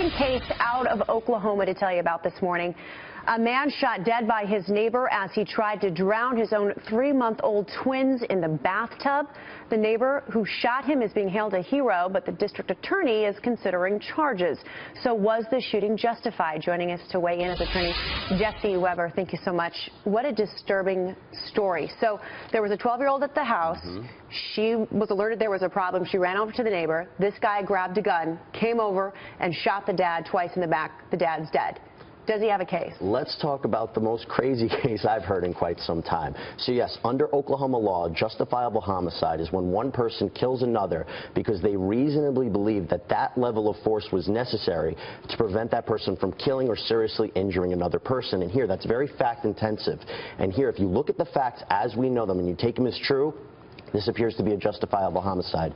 disturbing case out of Oklahoma to tell you about this morning. A man shot dead by his neighbor as he tried to drown his own 3-month-old twins in the bathtub. The neighbor who shot him is being hailed a hero, but the district attorney is considering charges. So was the shooting justified? Joining us to weigh in is attorney Jesse Weber. Thank you so much. What a disturbing story. So there was a 12-year-old at the house. She was alerted there was a problem. She ran over to the neighbor. This guy grabbed a gun, came over, and shot the dad twice in the back. The dad's dead. Does he have a case? Let's talk about the most crazy case I've heard in quite some time. So yes, under Oklahoma law, justifiable homicide is when one person kills another because they reasonably believe that that level of force was necessary to prevent that person from killing or seriously injuring another person. And here, that's very fact intensive. And here, if you look at the facts as we know them and you take them as true, this appears to be a justifiable homicide.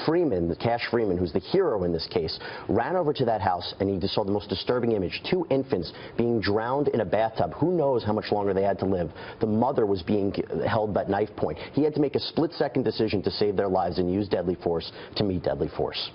Freeman, Cash Freeman, who's the hero in this case, ran over to that house and he just saw the most disturbing image. 2 infants being drowned in a bathtub. Who knows how much longer they had to live. The mother was being held at knife point. He had to make a split-second decision to save their lives and use deadly force to meet deadly force.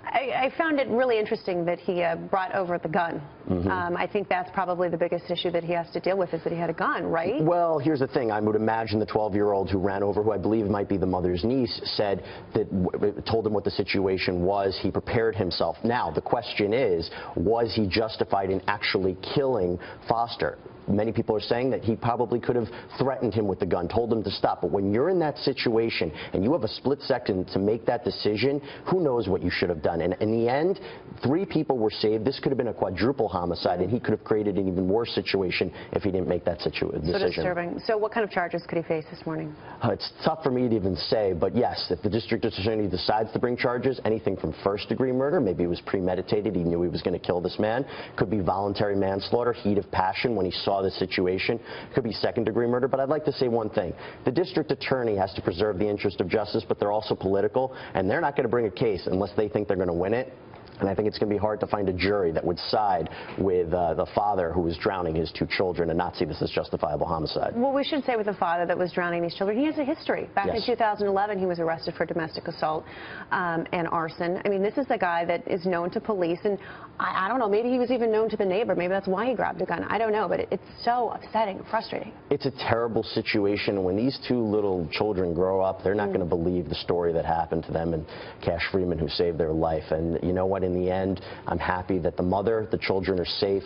I found it really interesting that he brought over the gun. I think that's probably the biggest issue that he has to deal with is that he had a gun, right? Well, here's the thing. I would imagine the 12-year-old who ran over, who I believe might be the mother's niece, said that, told him what the situation was. He prepared himself. Now, the question is, was he justified in actually killing Foster? Many people are saying that he probably could have threatened him with the gun, told him to stop. But when you're in that situation and you have a split second to make that decision, who knows what you should have done? And in the end, 3 people were saved. This could have been a quadruple homicide, and he could have created an even worse situation if he didn't make that decision. So disturbing. So what kind of charges could he face this morning? It's tough for me to even say, but yes, if the district attorney decides to bring charges, anything from first-degree murder, maybe it was premeditated, he knew he was going to kill this man, could be voluntary manslaughter, heat of passion when he saw the situation, could be second-degree murder. But I'd like to say one thing. The district attorney has to preserve the interest of justice, but they're also political, and they're not going to bring a case unless they think they're going to win it. And I think it's going to be hard to find a jury that would side with the father who was drowning his 2 children and not see this as justifiable homicide. Well, we should say with the father that was drowning these children, he has a history. Back in 2011, he was arrested for domestic assault and arson. I mean, this is a guy that is known to police, and I don't know, maybe he was even known to the neighbor. Maybe that's why he grabbed a gun. I don't know, but it's so upsetting and frustrating. It's a terrible situation. When these 2 little children grow up, they're not going to believe the story that happened to them and Cash Freeman, who saved their life. And you know what? In the end, I'm happy that the mother, the children are safe,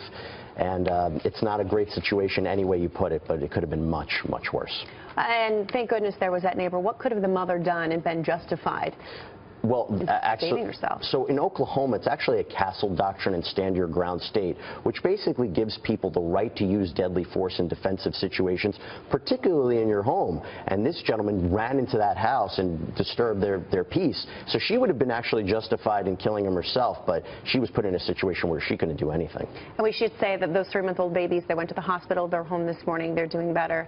and it's not a great situation any way you put it, but it could have been much, much worse. And thank goodness there was that neighbor. What could have the mother done and been justified? Well, actually, yourself. So in Oklahoma, it's actually a castle doctrine and stand your ground state, which basically gives people the right to use deadly force in defensive situations, particularly in your home. And this gentleman ran into that house and disturbed their peace. So she would have been actually justified in killing him herself, but she was put in a situation where she couldn't do anything. And we should say that those 3-month-old babies, they went to the hospital. They're home this morning. They're doing better.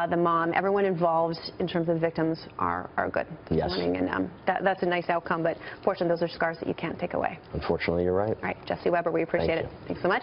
The mom, everyone involved in terms of victims are good this morning. And that's a nice outcome, but fortunately those are scars that you can't take away. Unfortunately, you're right. All right, Jesse Weber, we appreciate it. Thanks so much.